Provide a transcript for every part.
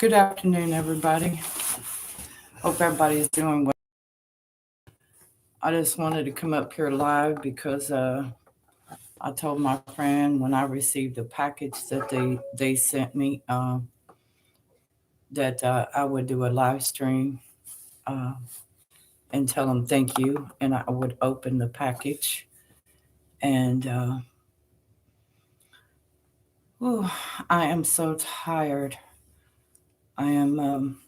Good afternoon, everybody. Hope everybody's doing well. I just wanted to come up here live because I told my friend when I received the package that they sent me that I would do a live stream uh, and tell them thank you, and I would open the package. And whew, I am so tired. I am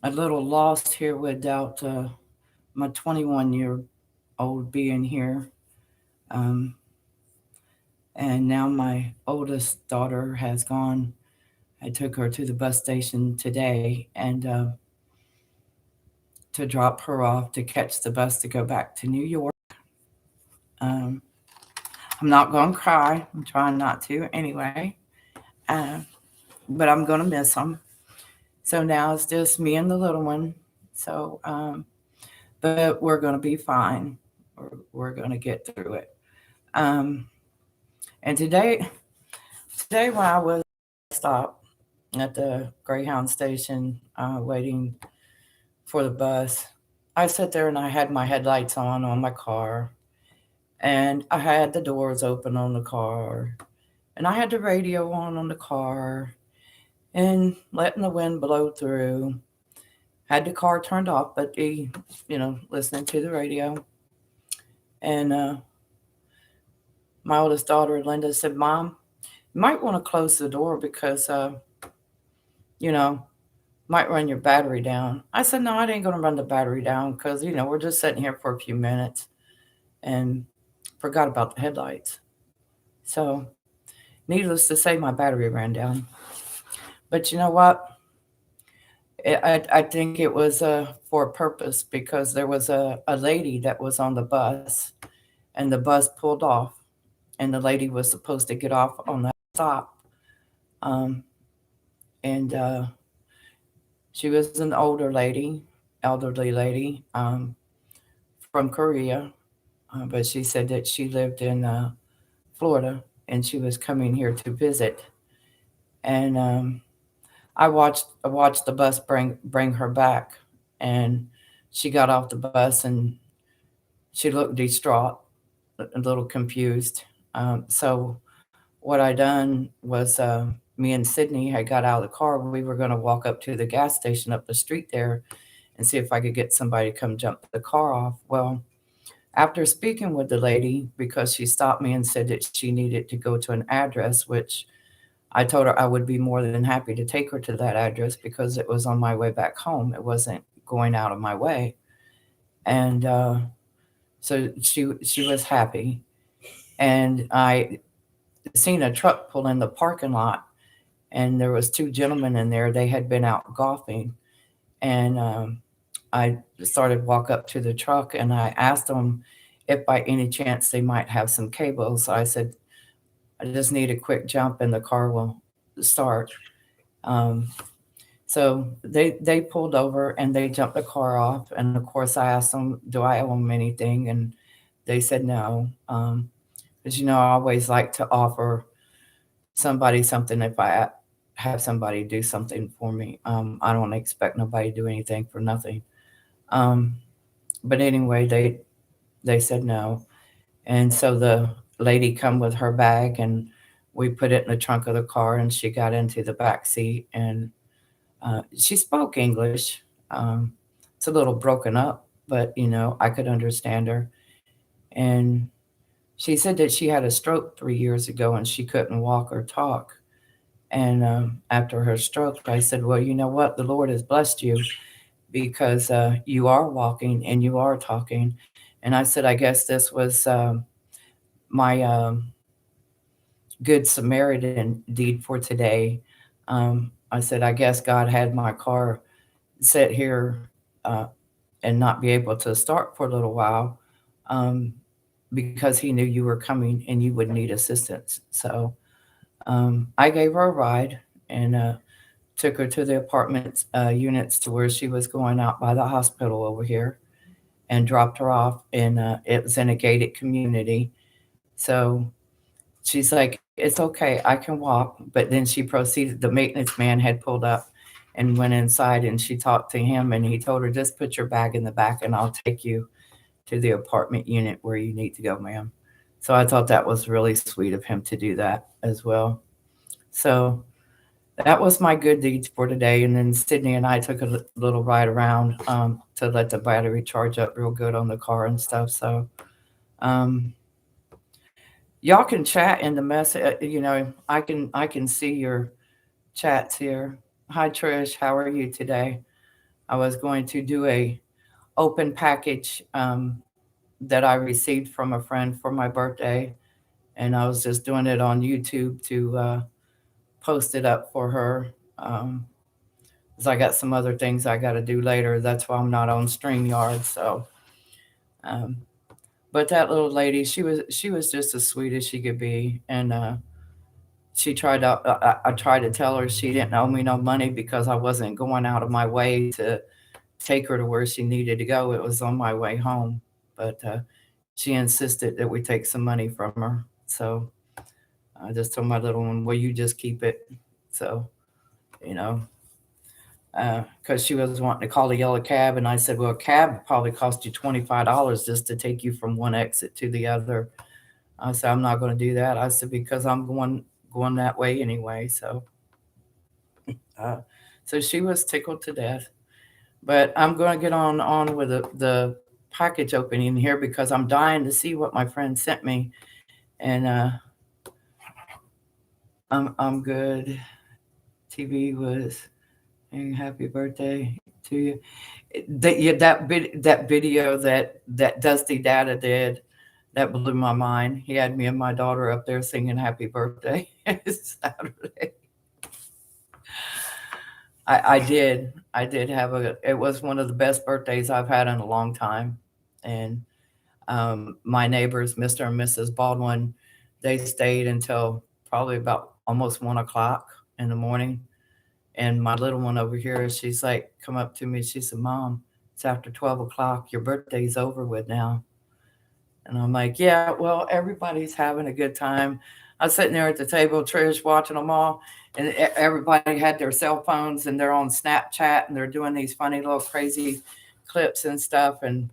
a little lost here without my 21-year-old being here. Um, and now my oldest daughter has gone. I took her to the bus station today and to drop her off to catch the bus to go back to New York. Um, I'm not going to cry. I'm trying not to anyway. Uh, but I'm going to miss them. So now it's just me and the little one. So, but we're going to be fine. We're going to get through it. Um, and today when I was stopped at the Greyhound station waiting for the bus, I sat there and I had my headlights on my car, and I had the doors open on the car, and I had the radio on the car, and letting the wind blow through. Had the car turned off, but listening to the radio. And my oldest daughter, Linda, said, "Mom, you might want to close the door because, you know, might run your battery down." I said, "No, it ain't going to run the battery down because, we're just sitting here for a few minutes," and forgot about the headlights. So, needless to say, my battery ran down. But you know what? I think it was for a purpose because there was a lady that was on the bus and the bus pulled off, and the lady was supposed to get off on that stop. Um, and she was an elderly lady from Korea, but she said that she lived in Florida and she was coming here to visit. And I watched the bus bring her back, and she got off the bus and she looked distraught, a little confused. So what I done was me and Sydney had got out of the car. We were going to walk up to the gas station up the street there and see if I could get somebody to come jump the car off. Well, after speaking with the lady, because she stopped me and said that she needed to go to an address, which I told her I would be more than happy to take her to that address because it was on my way back home. It wasn't going out of my way. And so she was happy. And I seen a truck pull in the parking lot, and there was two gentlemen in there. They had been out golfing, and I started walk up to the truck, and I asked them if by any chance they might have some cables. So I said, "I just need a quick jump, and the car will start." Um, so they pulled over and they jumped the car off, and of course I asked them, "Do I owe them anything?" And they said no. Because I always like to offer somebody something if I have somebody do something for me. I don't expect nobody to do anything for nothing. Um, but anyway, they said no, and so the lady come with her bag, and we put it in the trunk of the car, and she got into the back seat, and she spoke English. Um, it's a little broken up, but I could understand her. And she said that she had a stroke 3 years ago and she couldn't walk or talk. And after her stroke, I said, "Well, you know what? The Lord has blessed you because you are walking and you are talking." And I said, "I guess this was my Good Samaritan deed for today." I said, "I guess God had my car sit here uh, and not be able to start for a little while um, because He knew you were coming and you would need assistance." So I gave her a ride and took her to the apartment units to where she was going out by the hospital over here, and dropped her off. And it was in a gated community. So she's like, "It's okay, I can walk." But then she proceeded, the maintenance man had pulled up and went inside and she talked to him and he told her, "Just put your bag in the back and I'll take you to the apartment unit where you need to go, ma'am." So I thought that was really sweet of him to do that as well. So that was my good deeds for today. And then Sydney and I took a little ride around to let the battery charge up real good on the car and stuff. So um, y'all can chat in the message. I can see your chats here. Hi Trish, how are you today? I was going to do a open package that I received from a friend for my birthday, and I was just doing it on YouTube to post it up for her. Um, 'Cause I got some other things I got to do later. That's why I'm not on StreamYard. So, um, but that little lady, she was just as sweet as she could be, and she tried to. I tried to tell her she didn't owe me no money because I wasn't going out of my way to take her to where she needed to go. It was on my way home, but she insisted that we take some money from her. So I just told my little one, "Well, you just keep it." So you know, because she was wanting to call a yellow cab, and I said, "Well, a cab probably cost you $25 just to take you from one exit to the other." I said, "I'm not going to do that." I said, "Because I'm going that way anyway." Uh, so she was tickled to death. But I'm going to get on with the package opening here because I'm dying to see what my friend sent me, and I'm good. TV was saying happy birthday to you. That video that Dusty Data did, that blew my mind. He had me and my daughter up there singing happy birthday Saturday. I did have it was one of the best birthdays I've had in a long time. And my neighbors, Mr. and Mrs. Baldwin, they stayed until probably about almost 1 o'clock in the morning. And my little one over here, she's like, come up to me. She said, "Mom, it's after 12 o'clock. Your birthday's over with now." And I'm like, "Yeah, well, everybody's having a good time." I was sitting there at the table, Trish, watching them all, and everybody had their cell phones and they're on Snapchat and they're doing these funny little crazy clips and stuff. And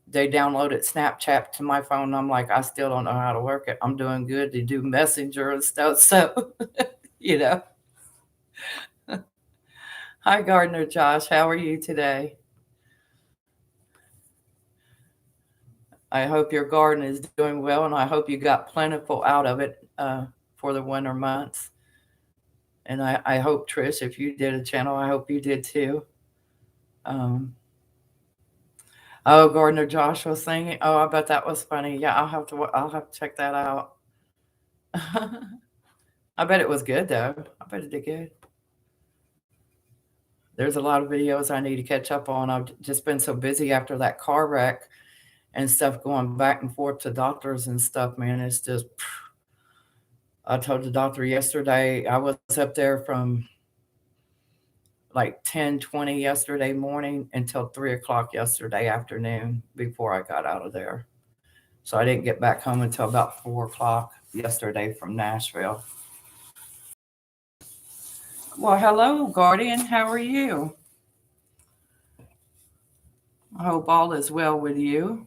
they downloaded Snapchat to my phone. And I'm like, I still don't know how to work it. I'm doing good to do Messenger and stuff. So, you know. Hi, Gardner Josh. How are you today? I hope your garden is doing well, and I hope you got plentiful out of it for the winter months. And I hope, Trish, if you did a channel, I hope you did too. Um, oh, Gardner Josh was singing. Oh, I bet that was funny. Yeah, I'll have to check that out. I bet it was good though. I bet it did good. There's a lot of videos I need to catch up on. I've just been so busy after that car wreck and stuff, going back and forth to doctors and stuff, man. It's just, I told the doctor yesterday, I was up there from like 10:20 yesterday morning until 3 o'clock yesterday afternoon before I got out of there. So I didn't get back home until about 4 o'clock yesterday from Nashville. Well, hello, Guardian. How are you? I hope all is well with you.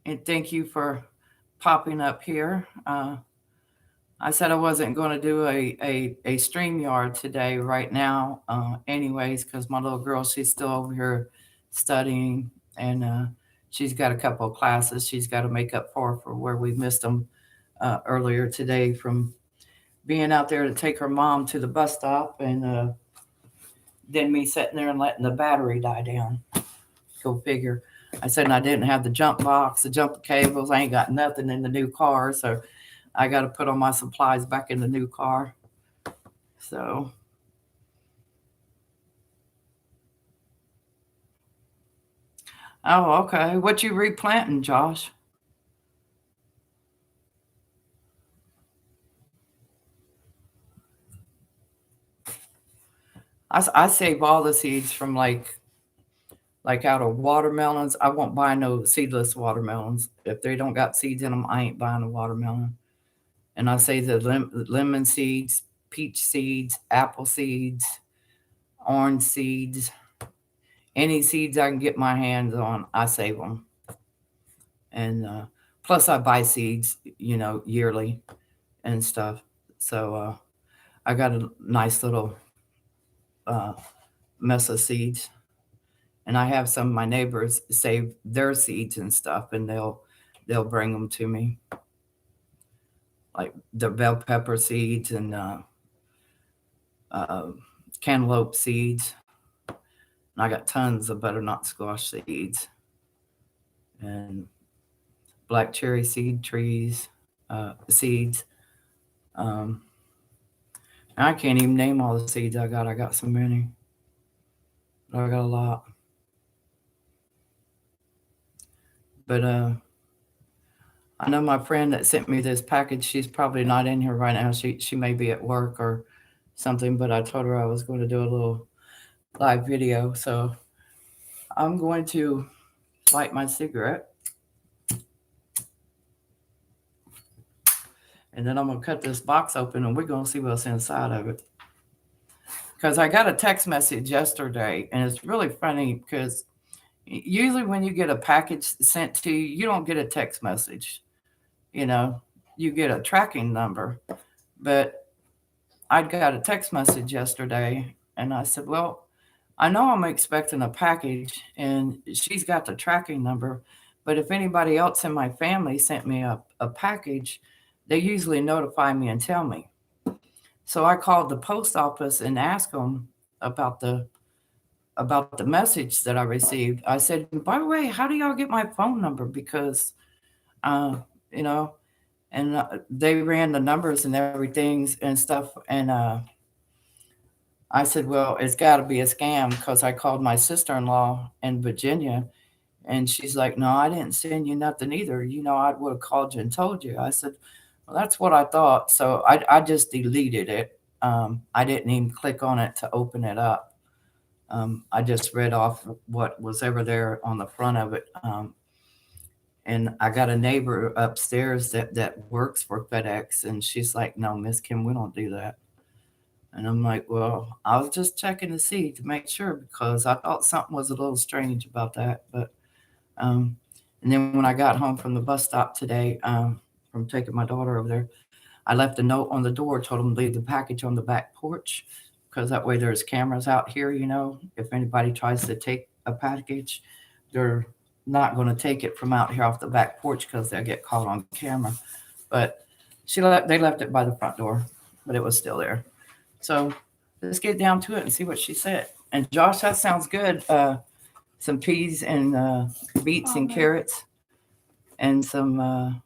And thank you for popping up here. I said I wasn't going to do a StreamYard today right now, anyways, because my little girl, she's still over here studying, and she's got a couple of classes she's got to make up for where we missed them earlier today from being out there to take her mom to the bus stop, and then me sitting there and letting the battery die down. Go figure. I said, and I didn't have the jump box, the jumper cables. I ain't got nothing in the new car, so I got to put all my supplies back in the new car. So, oh, okay. What you replanting, Josh? I save all the seeds from like like out of watermelons. I won't buy no seedless watermelons. If they don't got seeds in them, I ain't buying a watermelon. And I say the lemon seeds, peach seeds, apple seeds, orange seeds, any seeds I can get my hands on, I save them. And plus, I buy seeds, yearly and stuff. So I got a nice little uh, mess of seeds, and I have some of my neighbors save their seeds and stuff, and they'll bring them to me, like the bell pepper seeds and uh, cantaloupe seeds. And I got tons of butternut squash seeds and black cherry seed trees seeds. Um, I can't even name all the seeds I got. I got so many. I got a lot. But I know my friend that sent me this package. She's probably not in here right now. She may be at work or something. But I told her I was going to do a little live video. So I'm going to light my cigarette, and then I'm going to cut this box open, and we're going to see what's inside of it. Because I got a text message yesterday, and it's really funny because usually when you get a package sent to you, you don't get a text message. You get a tracking number. But I got a text message yesterday, and I said, well, I know I'm expecting a package, and she's got the tracking number. But if anybody else in my family sent me a package, they usually notify me and tell me. So I called the post office and asked them about the message that I received. I said, by the way, how do y'all get my phone number? Because, uh, you know, and they ran the numbers and everything and stuff. And I said, well, it's got to be a scam because I called my sister-in-law in Virginia, and she's like, no, I didn't send you nothing either. I would have called you and told you. I said, well, that's what I thought. So I just deleted it. I didn't even click on it to open it up. I just read off what was ever there on the front of it. And I got a neighbor upstairs that works for FedEx, and she's like, no, Miss Kim, we don't do that. And I'm like, well, I was just checking to see to make sure because I thought something was a little strange about that. But and then when I got home from the bus stop today, from taking my daughter over there, I left a note on the door, told them to leave the package on the back porch because that way there's cameras out here. If anybody tries to take a package, they're not going to take it from out here off the back porch because they'll get caught on camera. But they left it by the front door, but it was still there. So let's get down to it and see what she said. And Josh, that sounds good. Some peas and beets and carrots and some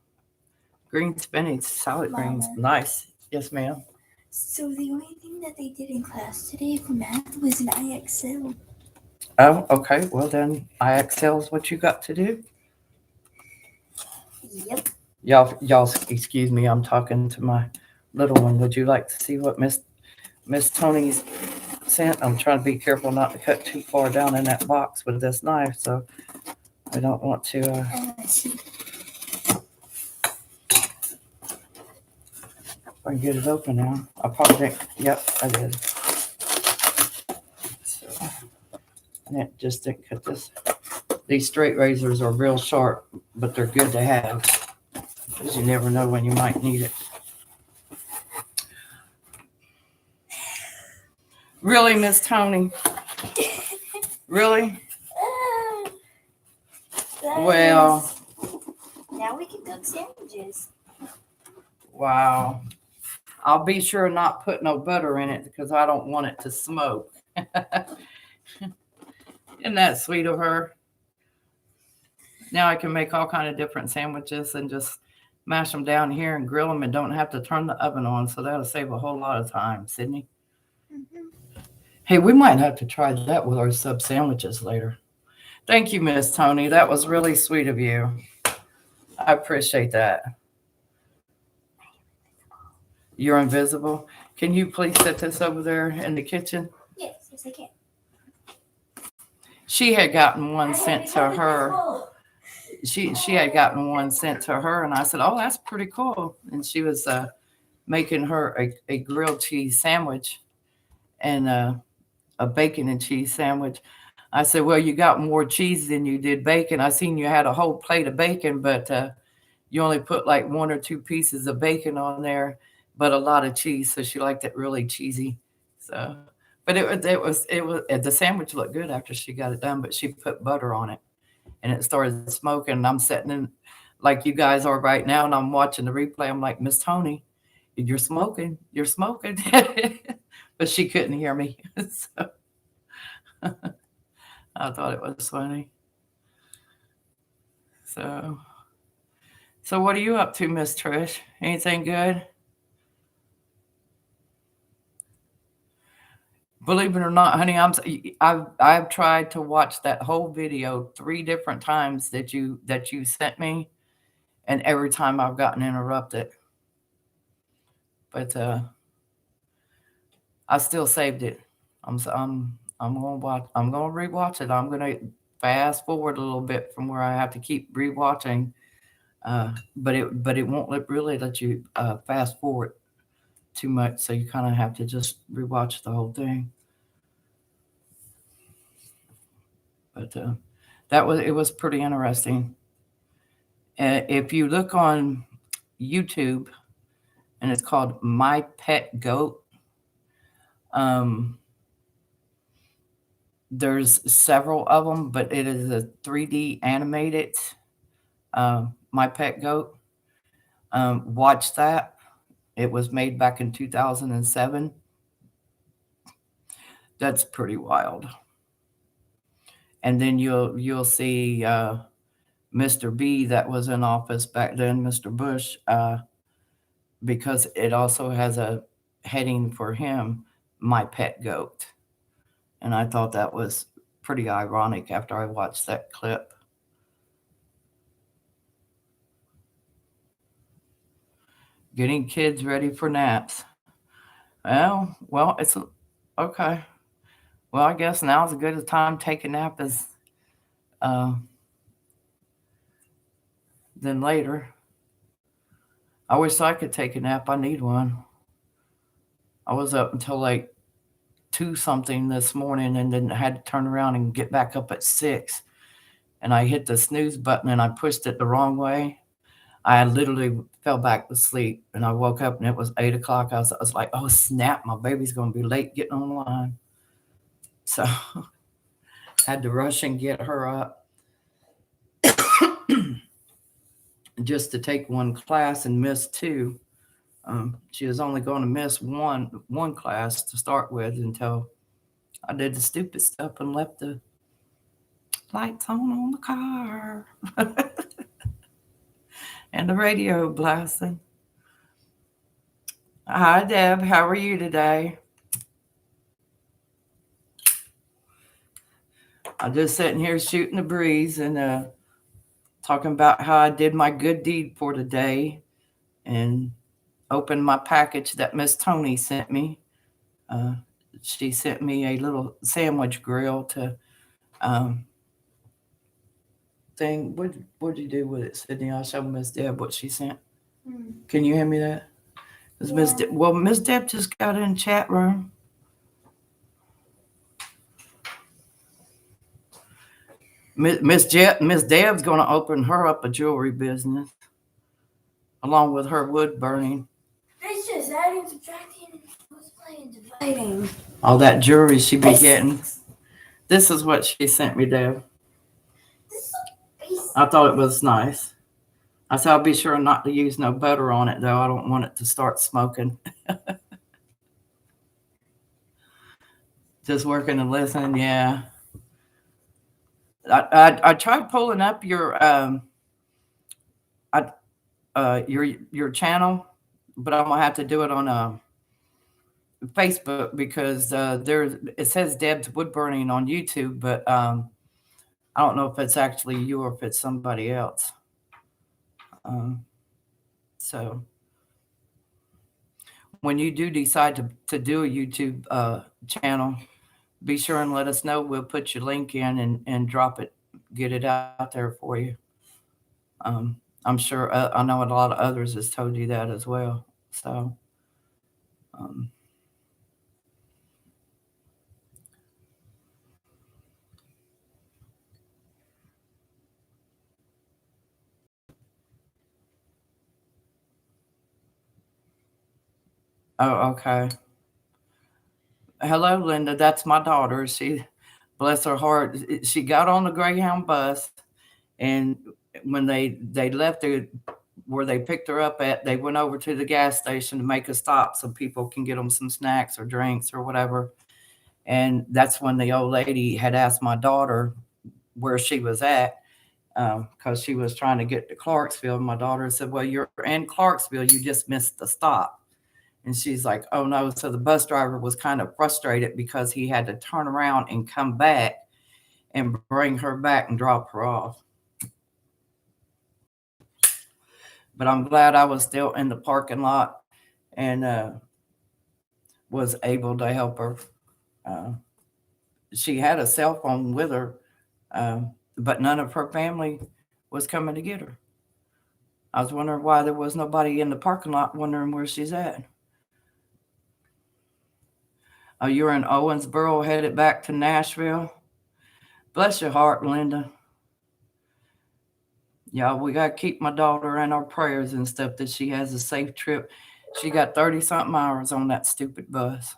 green spinach, salad greens. Nice. Yes, ma'am. So the only thing that they did in class today for math was an IXL. Oh, okay. Well, then IXL is what you got to do. Yep. Y'all, excuse me. I'm talking to my little one. Would you like to see what Miss Tony's sent? I'm trying to be careful not to cut too far down in that box with this knife, so I don't want to. I can get it open now. I probably didn't. Yep, I did. So, and it just didn't cut this. These straight razors are real sharp, but they're good to have because you never know when you might need it. Really, Miss Tony? Really? Well, now we can cook sandwiches. Wow. I'll be sure not put no butter in it because I don't want it to smoke. Isn't that sweet of her? Now I can make all kind of different sandwiches and just mash them down here and grill them and don't have to turn the oven on. So that'll save a whole lot of time, Sydney. Mm-hmm. Hey, we might have to try that with our sub sandwiches later. Thank you, Miss Tony. That was really sweet of you. I appreciate that. You're invisible. Can you please set this over there in the kitchen? Yes, I can. she had gotten one sent to her. She had gotten one sent to her, and I said, "Oh, that's pretty cool." And she was making her a grilled cheese sandwich and a bacon and cheese sandwich. I said, "Well, you got more cheese than you did bacon. I seen you had a whole plate of bacon, but you only put like 1 or 2 pieces of bacon on there, but a lot of cheese." So she liked it really cheesy. So, but it was the sandwich looked good after she got it done, but she put butter on it and it started smoking. And I'm sitting in like you guys are right now, and I'm watching the replay. I'm like, "Miss Tony, you're smoking, you're smoking." But she couldn't hear me. So I thought it was funny. So, what are you up to, Miss Trish? Anything good? Believe it or not, honey, I've tried to watch that whole video 3 different times that you sent me, and every time I've gotten interrupted. But I still saved it. I'm gonna watch. I'm gonna rewatch it. I'm gonna fast forward a little bit from where I have to keep rewatching. But it won't really let you fast forward too much, so you kind of have to just rewatch the whole thing. But it was pretty interesting. If you look on YouTube, and it's called My Pet Goat. There's several of them, but it is a 3D animated My Pet Goat. Watch that. It was made back in 2007. That's pretty wild. And then you'll see Mr. B that was in office back then, Mr. Bush, because it also has a heading for him, My Pet Goat. And I thought that was pretty ironic after I watched that clip. Getting kids ready for naps. Well, it's okay. Well, I guess now's as good a time to take a nap as than later. I wish I could take a nap. I need one. I was up until like 2 something this morning, and then had to turn around and get back up at 6. And I hit the snooze button and I pushed it the wrong way. I literally fell back to sleep, and I woke up and it was 8 o'clock. I was like, "Oh snap, my baby's going to be late getting online." So had to rush and get her up just to take one class and miss 2. She was only going to miss one class to start with until I did the stupid stuff and left the lights on the car and the radio blasting. Hi, Deb. How are you today? I'm just sitting here shooting the breeze and talking about how I did my good deed for today and opened my package that Miss Tony sent me. She sent me a little sandwich grill to thing. What'd you do with it, Sydney? I'll show Miss Deb what she sent. Can you hand me that? Yeah. Miss Deb just got in chat room. Miss Deb's going to open her up a jewelry business along with her wood burning. It's just adding, subtracting, multiplying, dividing. All that jewelry she be getting. This is what she sent me, Deb. I thought it was nice. I said I'll be sure not to use no butter on it, though. I don't want it to start smoking. Just working and listening, yeah. I tried pulling up your channel, but I'm gonna have to do it on Facebook because it says Deb's Wood Burning on YouTube, but I don't know if it's actually you or if it's somebody else. So when you do decide to do a YouTube channel, be sure and let us know. We'll put your link in and drop it, get it out there for you. I'm sure I know a lot of others has told you that as well. So, um, oh, okay. Hello, Linda. That's my daughter. She, bless her heart, she got on the Greyhound bus, and when they left the where they picked her up at, they went over to the gas station to make a stop so people can get them some snacks or drinks or whatever. And that's when the old lady had asked my daughter where she was at, because she was trying to get to Clarksville. My daughter said, "Well, you're in Clarksville. You just missed the stop." And she's like, "Oh no." So the bus driver was kind of frustrated because he had to turn around and come back and bring her back and drop her off. But I'm glad I was still in the parking lot and was able to help her. Uh, she had a cell phone with her, but none of her family was coming to get her. I was wondering why there was nobody in the parking lot wondering where she's at. You're in Owensboro headed back to Nashville. Bless your heart, Linda. Yeah, we got to keep my daughter in our prayers and stuff that she has a safe trip. She got 30 something hours on that stupid bus.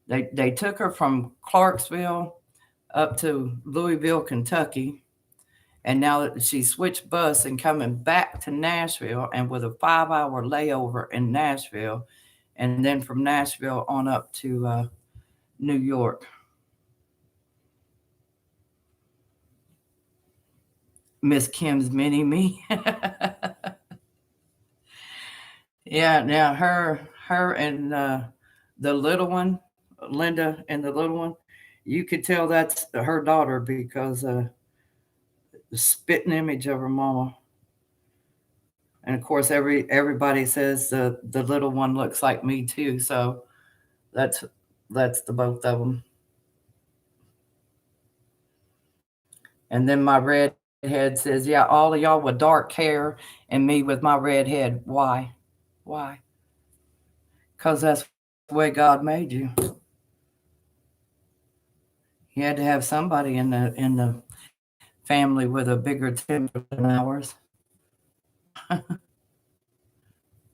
They took her from Clarksville up to Louisville, Kentucky, and now that she switched bus and coming back to Nashville, and with a 5-hour layover in Nashville, and then from Nashville on up to New York. Miss Kim's mini me. Yeah, now her and the little one, Linda and the little one, you could tell that's her daughter because the spitting image of her mama. And of course, everybody says the little one looks like me too. So that's that's the both of them. And then my redhead says, "Yeah, all of y'all with dark hair and me with my red head. Why? Why? Because that's the way God made you. He had to have somebody in the family with a bigger temper than ours.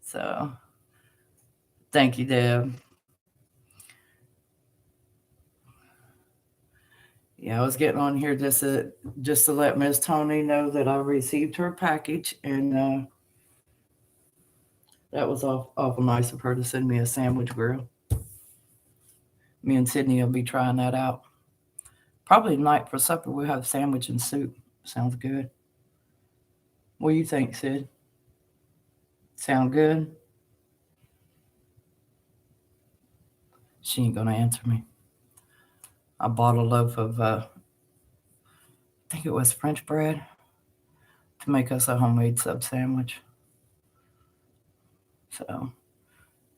So thank you, Deb. Yeah, I was getting on here just to let Miss Tony know that I received her package, and that was awful nice of her to send me a sandwich grill. Me and Sydney will be trying that out. Probably tonight for supper we'll have sandwich and soup. Sounds good. What do you think, Sid? Sound good? She ain't gonna answer me. I bought a loaf of I think it was French bread to make us a homemade sub sandwich. So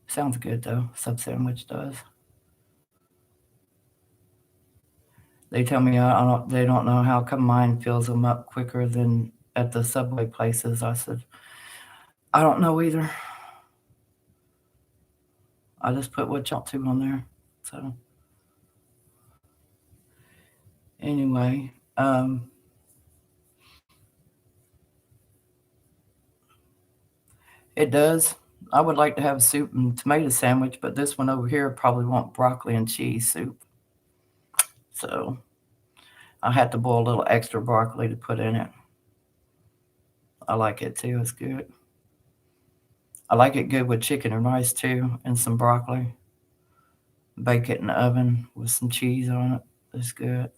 sounds good though. Sub sandwich does. They tell me they don't know how come mine fills them up quicker than at the Subway places. I said, I don't know either. I just put what y'all to on there. So anyway, it does. I would like to have a soup and tomato sandwich, but this one over here probably want broccoli and cheese soup. So I had to boil a little extra broccoli to put in it. I like it too. It's good. I like it good with chicken and rice too, and some broccoli. Bake it in the oven with some cheese on it. It's good.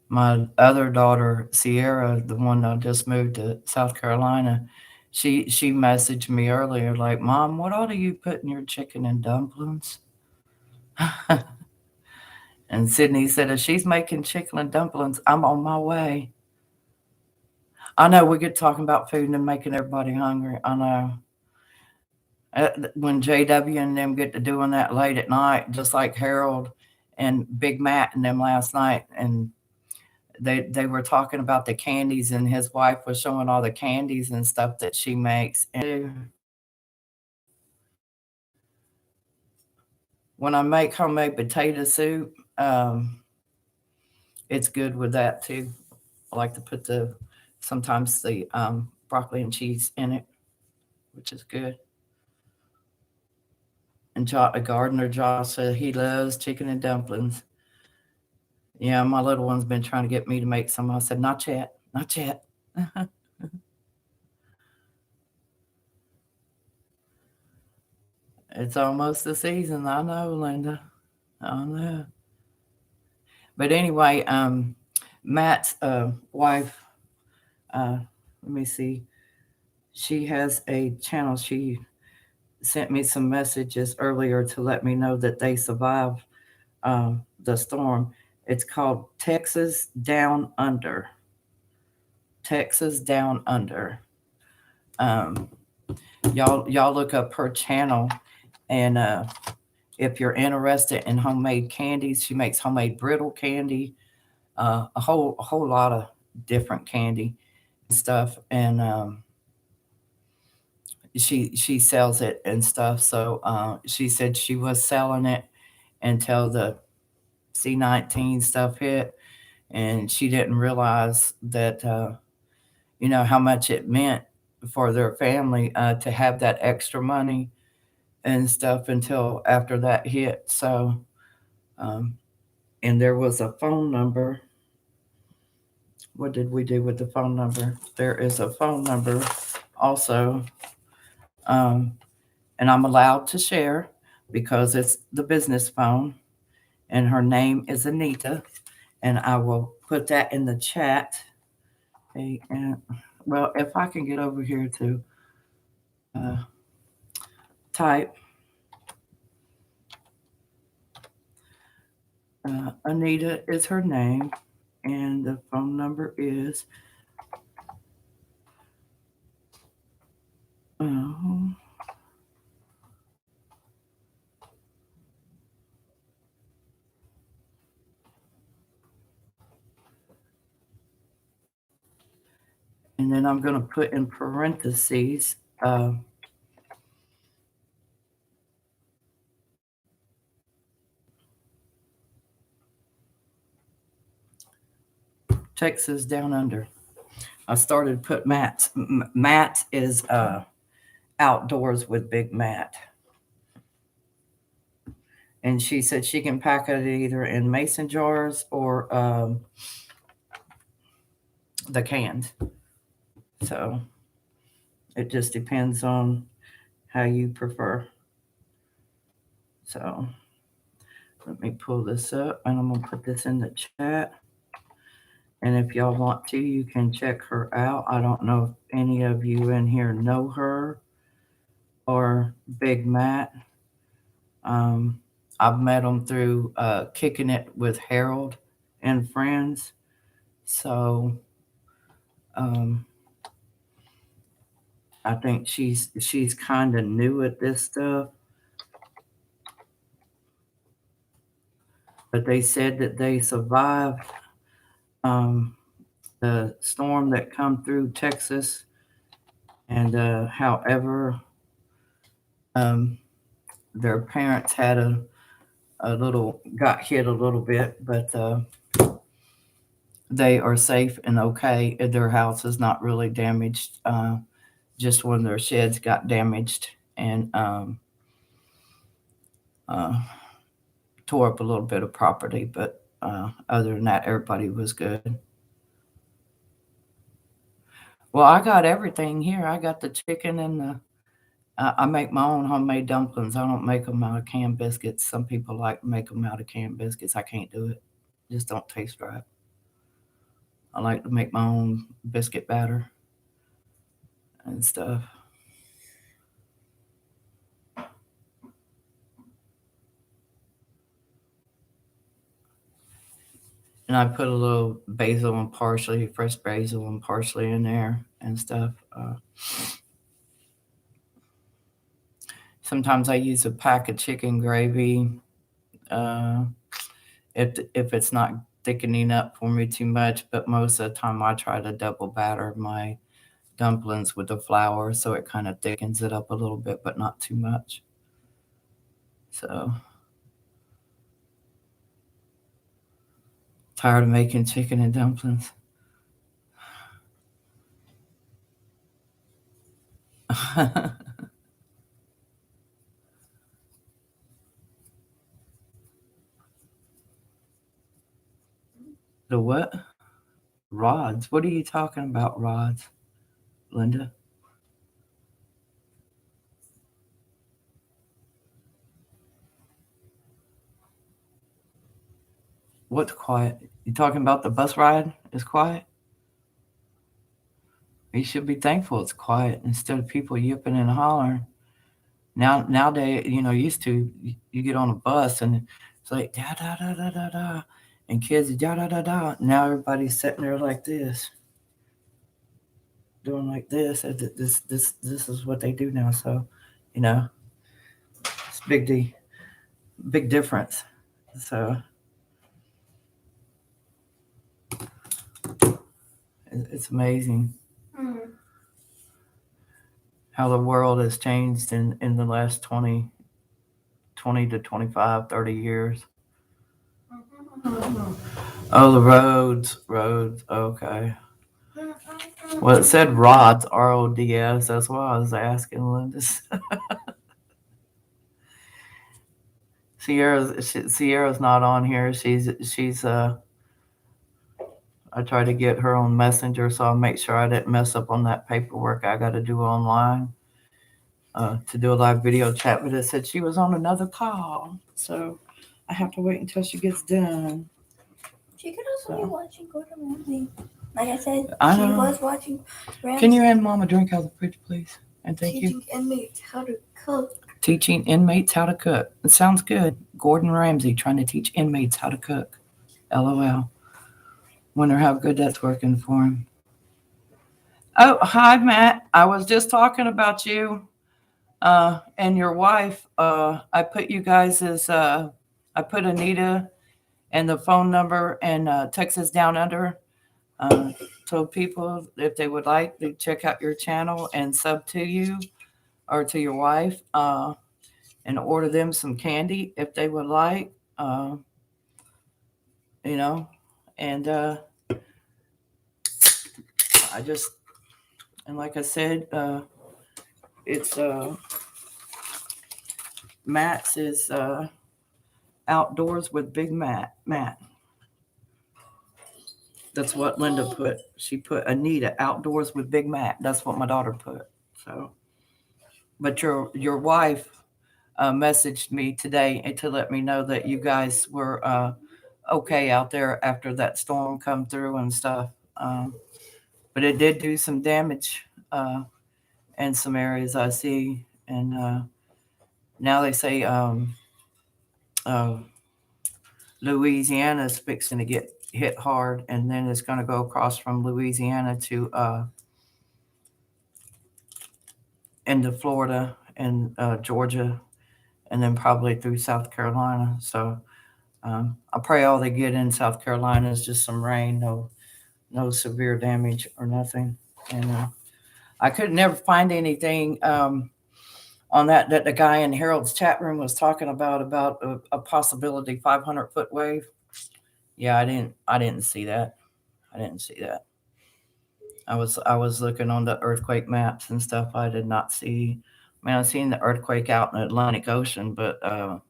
My other daughter, Sierra, the one that just moved to South Carolina, she messaged me earlier like, "Mom, what all do you put in your chicken and dumplings?" And Sydney said, "If she's making chicken and dumplings, I'm on my way." I know we get talking about food and making everybody hungry. I know. When JW and them get to doing that late at night, just like Harold and Big Matt and them last night, and they were talking about the candies, and his wife was showing all the candies and stuff that she makes. And when I make homemade potato soup, it's good with that too. I like to put sometimes the broccoli and cheese in it, which is good. And Gardner Josh said he loves chicken and dumplings. Yeah, my little one's been trying to get me to make some. I said, not yet, not yet. It's almost the season. I know, Linda. I know. But anyway, Matt's wife, let me see, she has a channel. She sent me some messages earlier to let me know that they survived the storm. It's called Texas Down Under. Texas Down Under. Um, y'all look up her channel, and if you're interested in homemade candies, she makes homemade brittle candy, a whole lot of different candy and stuff, and she sells it and stuff. So she said she was selling it until the C-19 stuff hit, and she didn't realize that how much it meant for their family to have that extra money and stuff until after that hit. So and there was a phone number. What did we do with the phone number? There is a phone number also, and I'm allowed to share because it's the business phone, and her name is Anita, and I will put that in the chat. And well, if I can get over here to type, Anita is her name, and the phone number is and then I'm going to put in parentheses Texas Down Under. I started to put Matt. Matt is outdoors with Big Matt. And she said she can pack it either in mason jars or the canned. So it just depends on how you prefer. So let me pull this up, and I'm going to put this in the chat. And if y'all want to, you can check her out. I don't know if any of you in here know her or Big Matt. I've met him through Kicking It with Harold and Friends. So I think she's kind of new at this stuff. But they said that they survived the storm that come through Texas. And however, their parents had got hit a little bit, but they are safe and okay. Their house is not really damaged. Just one of their sheds got damaged and tore up a little bit of property, but other than that, everybody was good. Well, I got everything here. I got the chicken and I make my own homemade dumplings. I don't make them out of canned biscuits. Some people like to make them out of canned biscuits. I can't do it. Just don't taste right. I like to make my own biscuit batter and stuff. And I put a little basil and parsley, fresh basil and parsley in there and stuff. Sometimes I use a pack of chicken gravy. If it's not thickening up for me too much, but most of the time I try to double batter my dumplings with the flour so it kind of thickens it up a little bit, but not too much. So tired of making chicken and dumplings. The what? Rods? What are you talking about, rods, Linda? What's quiet? You talking about the bus ride is quiet? You should be thankful it's quiet instead of people yipping and hollering. Nowadays, used to you get on a bus and it's like da da da da da da, and kids da da da da. Now everybody's sitting there like this, doing like this. This is what they do now. So, it's big difference. So it's amazing how the world has changed in the last 20 to 25, 30 years. Oh, the roads. Okay. Well, it said rods, RODS. That's why I was asking Linda. Sierra's not on here. She's I tried to get her on Messenger, so I'll make sure I didn't mess up on that paperwork I got to do online to do a live video chat. But it said she was on another call, so I have to wait until she gets done. She could also be watching Gordon Ramsay. Like I said, I she know. was watching Ramsay. Can you hand Mom a drink out of the fridge, please? And thank you. Teaching inmates how to cook. Teaching inmates how to cook. It sounds good. Gordon Ramsay trying to teach inmates how to cook. LOL. Wonder how good that's working for him. Oh, hi, Matt. I was just talking about you and your wife. I put you guys as, I put Anita and the phone number and Texas Down Under. So people, if they would like to check out your channel and sub to you or to your wife and order them some candy if they would like, and and like I said, it's Matt's is Outdoors with Big Matt. That's what Linda put. She put Anita Outdoors with Big Matt. That's what my daughter put. So, but your wife messaged me today to let me know that you guys were okay out there after that storm come through and stuff. But it did do some damage in some areas I see, and now they say Louisiana's fixing to get hit hard, and then it's going to go across from Louisiana to into Florida and Georgia, and then probably through South Carolina. So I pray all they get in South Carolina is just some rain, no severe damage or nothing. And I could never find anything on that the guy in Harold's chat room was talking about a possibility 500-foot wave. Yeah, I didn't see that. I didn't see that. I was looking on the earthquake maps and stuff. I did not see. I mean, I've seen the earthquake out in the Atlantic Ocean, but I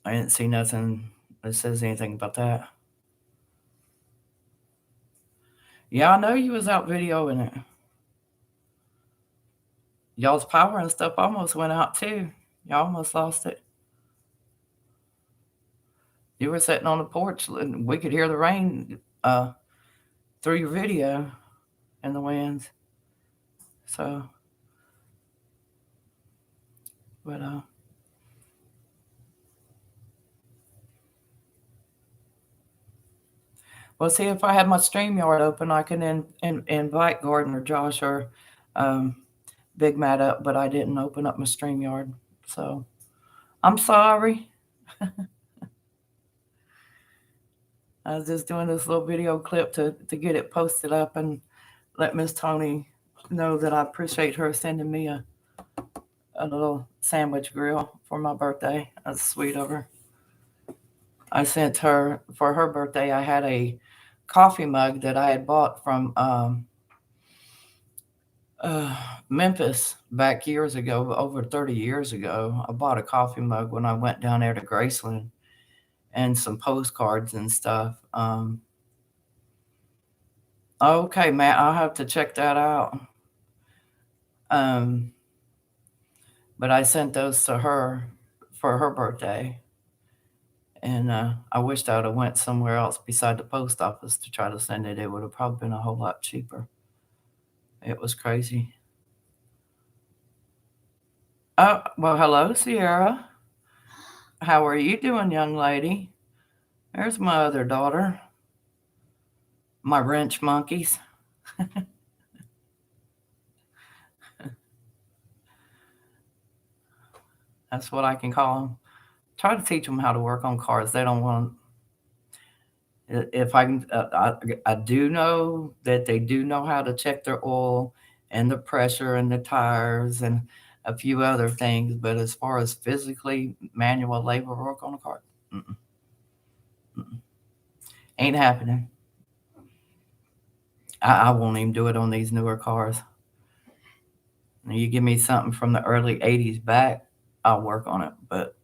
didn't see nothing that says anything about that. Yeah, I know you was out videoing it. Y'all's power and stuff almost went out too. Y'all almost lost it. You were sitting on the porch and we could hear the rain through your video and the winds. So, but well, see if I have my StreamYard open, I can invite Gordon or Josh or Big Matt up, but I didn't open up my StreamYard. So I'm sorry. I was just doing this little video clip to get it posted up and let Miss Tony know that I appreciate her sending me a little sandwich grill for my birthday. That's sweet of her. I sent her, for her birthday, I had a coffee mug that I had bought from uh, Memphis back years ago, over 30 years ago. I bought a coffee mug when I went down there to Graceland, and some postcards and stuff. Okay, Matt, I'll have to check that out. But I sent those to her for her birthday, and I wished I would have went somewhere else beside the post office to try to send it. It would have probably been a whole lot cheaper. It was crazy. Oh, well, hello, Sierra. How are you doing, young lady? There's my other daughter. My wrench monkeys. That's what I can call them. Try to teach them how to work on cars. They don't want. If I can, I do know that they do know how to check their oil and the pressure and the tires and a few other things. But as far as physically manual labor work on a car, mm-mm, mm-mm, ain't happening. I won't even do it on these newer cars. You give me something from the early 80s back, I'll work on it. But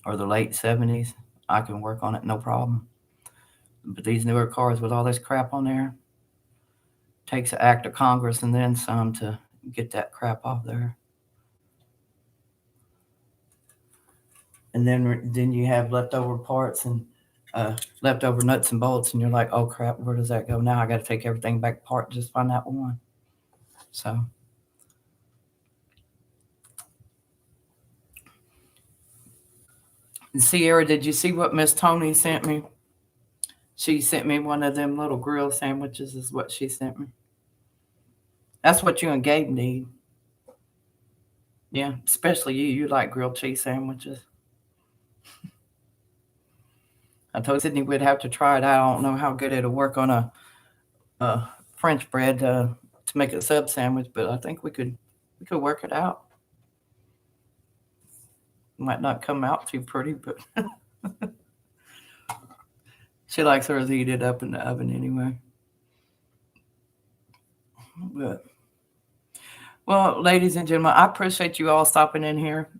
or the late 70s, I can work on it no problem. But these newer cars with all this crap on there, takes an act of Congress and then some to get that crap off there. And then you have leftover parts and leftover nuts and bolts, and you're like, oh crap, where does that go now? I got to take everything back apart, just find that one. So Sierra, did you see what Miss Tony sent me? She sent me one of them little grill sandwiches is what she sent me. That's what you and Gabe need. Yeah, especially you. You like grilled cheese sandwiches. I told Sydney we'd have to try it out. I don't know how good it'll work on a French bread to make a sub sandwich, but I think we could work it out. Might not come out too pretty, but she likes hers heated up in the oven anyway. But well, ladies and gentlemen, I appreciate you all stopping in here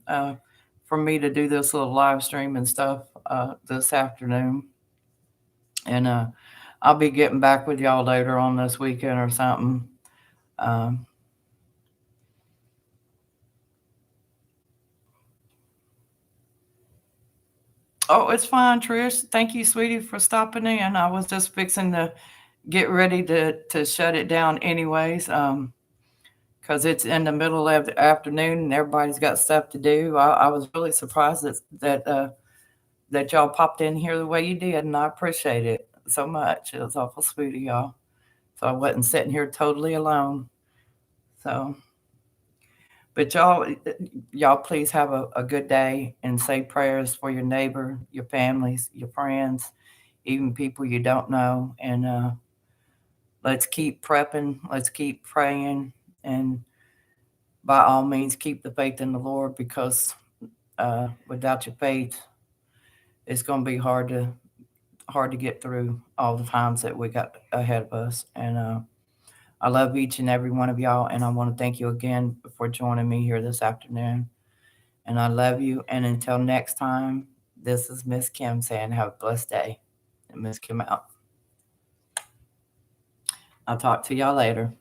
for me to do this little live stream and stuff this afternoon. And I'll be getting back with y'all later on this weekend or something. Oh, it's fine, Trish. Thank you, sweetie, for stopping in. I was just fixing to get ready to shut it down anyways, because it's in the middle of the afternoon and everybody's got stuff to do. I was really surprised that y'all popped in here the way you did, and I appreciate it so much. It was awful sweet of y'all. So I wasn't sitting here totally alone. So, but y'all please have a good day and say prayers for your neighbor, your families, your friends, even people you don't know. And let's keep prepping. Let's keep praying. And by all means, keep the faith in the Lord, because without your faith, it's going to be hard to get through all the times that we got ahead of us. And I love each and every one of y'all, and I want to thank you again for joining me here this afternoon. And I love you. And until next time, this is Miss Kim saying have a blessed day. And Miss Kim out. I'll talk to y'all later.